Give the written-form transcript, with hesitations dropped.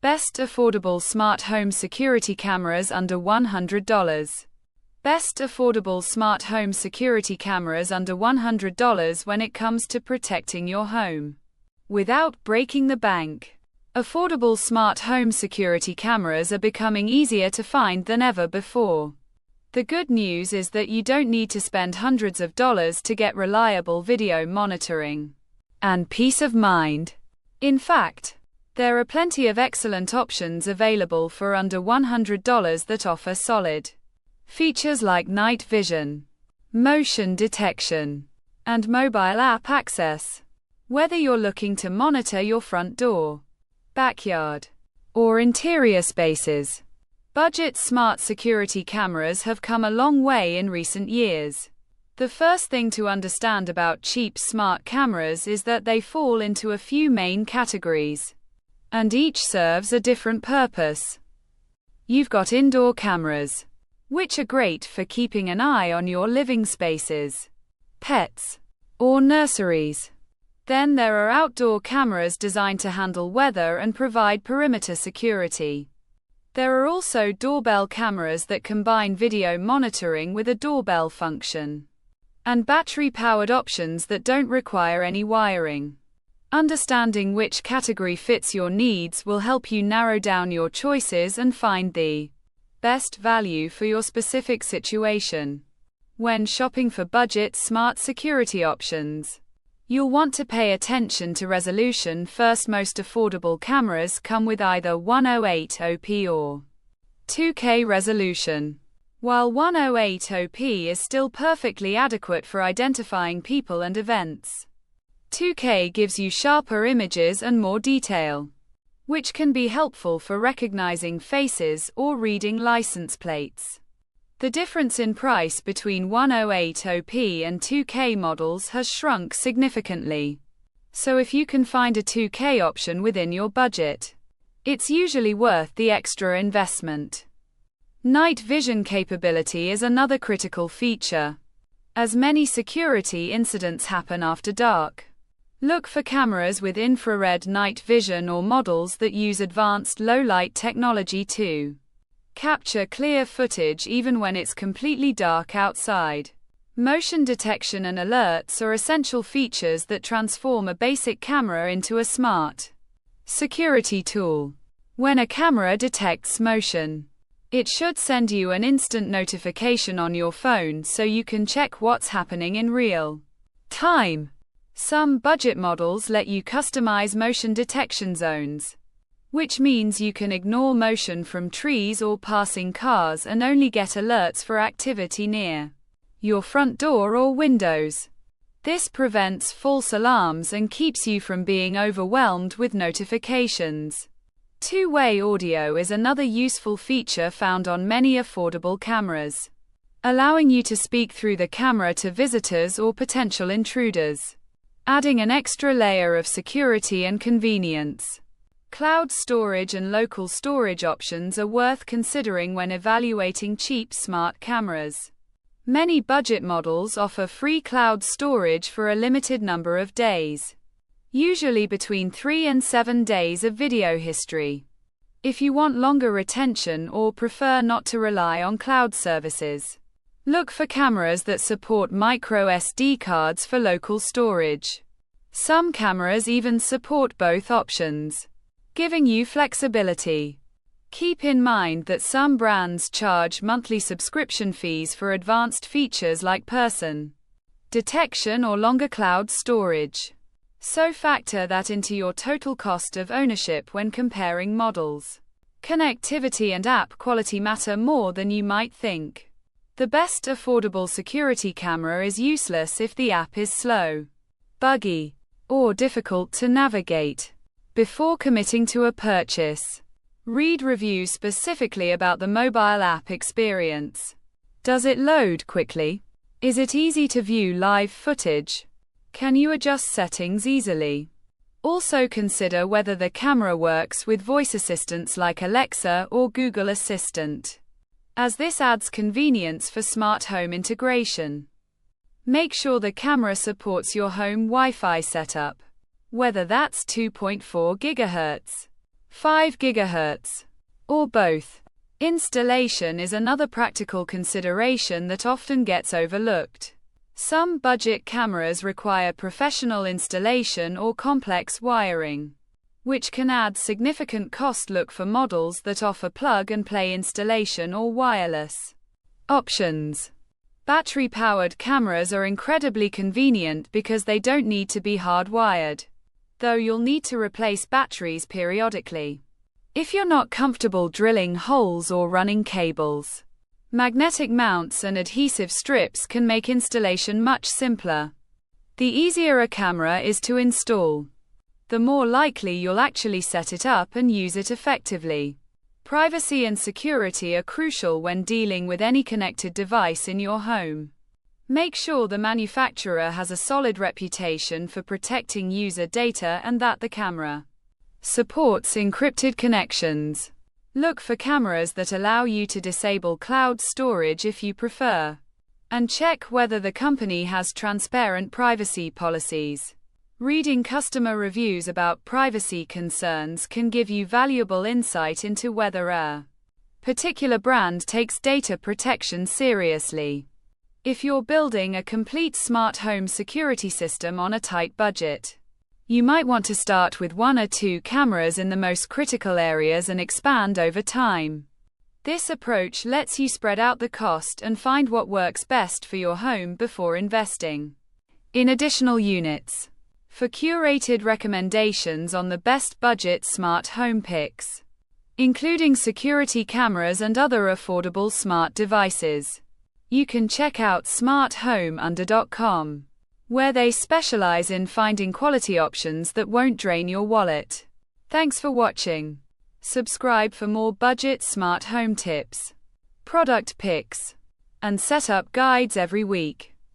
Best affordable smart home security cameras under $100. Best affordable smart home security cameras under $100 when it comes to protecting your home without breaking the bank. Affordable smart home security cameras are becoming easier to find than ever before. The good news is that you don't need to spend hundreds of dollars to get reliable video monitoring and peace of mind. In fact, there are plenty of excellent options available for under $100 that offer solid features like night vision, motion detection, and mobile app access. Whether you're looking to monitor your front door, backyard, or interior spaces, budget smart security cameras have come a long way in recent years. The first thing to understand about cheap smart cameras is that they fall into a few main categories, and each serves a different purpose. You've got indoor cameras, which are great for keeping an eye on your living spaces, pets, or nurseries. Then there are outdoor cameras designed to handle weather and provide perimeter security. There are also doorbell cameras that combine video monitoring with a doorbell function, and battery-powered options that don't require any wiring. Understanding which category fits your needs will help you narrow down your choices and find the best value for your specific situation. When shopping for budget smart security options, you'll want to pay attention to resolution first. Most affordable cameras come with either 1080p or 2K resolution. While 1080p is still perfectly adequate for identifying people and events, 2K gives you sharper images and more detail, which can be helpful for recognizing faces or reading license plates. The difference in price between 1080p and 2K models has shrunk significantly. So if you can find a 2K option within your budget, it's usually worth the extra investment. Night vision capability is another critical feature, as many security incidents happen after dark. Look for cameras with infrared night vision or models that use advanced low-light technology to capture clear footage even when it's completely dark outside. Motion detection and alerts are essential features that transform a basic camera into a smart security tool. When a camera detects motion, it should send you an instant notification on your phone so you can check what's happening in real time. Some budget models let you customize motion detection zones, which means you can ignore motion from trees or passing cars and only get alerts for activity near your front door or windows. This prevents false alarms and keeps you from being overwhelmed with notifications. Two-way audio is another useful feature found on many affordable cameras, allowing you to speak through the camera to visitors or potential intruders, adding an extra layer of security and convenience. Cloud storage and local storage options are worth considering when evaluating cheap smart cameras. Many budget models offer free cloud storage for a limited number of days, usually between 3 and 7 days of video history. If you want longer retention or prefer not to rely on cloud services, look for cameras that support micro SD cards for local storage. Some cameras even support both options, giving you flexibility. Keep in mind that some brands charge monthly subscription fees for advanced features like person detection or longer cloud storage. So factor that into your total cost of ownership when comparing models. Connectivity and app quality matter more than you might think. The best affordable security camera is useless if the app is slow, buggy, or difficult to navigate. Before committing to a purchase, read reviews specifically about the mobile app experience. Does it load quickly? Is it easy to view live footage? Can you adjust settings easily? Also consider whether the camera works with voice assistants like Alexa or Google Assistant, as this adds convenience for smart home integration. Make sure the camera supports your home Wi-Fi setup, whether that's 2.4 GHz, 5 GHz, or both. Installation is another practical consideration that often gets overlooked. Some budget cameras require professional installation or complex wiring, which can add significant cost. Look for models that offer plug-and-play installation or wireless options. Battery-powered cameras are incredibly convenient because they don't need to be hardwired, though you'll need to replace batteries periodically if you're not comfortable drilling holes or running cables. Magnetic mounts and adhesive strips can make installation much simpler. The easier a camera is to install, the more likely you'll actually set it up and use it effectively. Privacy and security are crucial when dealing with any connected device in your home. Make sure the manufacturer has a solid reputation for protecting user data and that the camera supports encrypted connections. Look for cameras that allow you to disable cloud storage if you prefer, and check whether the company has transparent privacy policies. Reading customer reviews about privacy concerns can give you valuable insight into whether a particular brand takes data protection seriously. If you're building a complete smart home security system on a tight budget, you might want to start with 1 or 2 cameras in the most critical areas and expand over time. This approach lets you spread out the cost and find what works best for your home before investing in additional units. For curated recommendations on the best budget smart home picks, including security cameras and other affordable smart devices, you can check out smarthomeunder.com, where they specialize in finding quality options that won't drain your wallet. Thanks for watching. Subscribe for more budget smart home tips, product picks, and setup guides every week.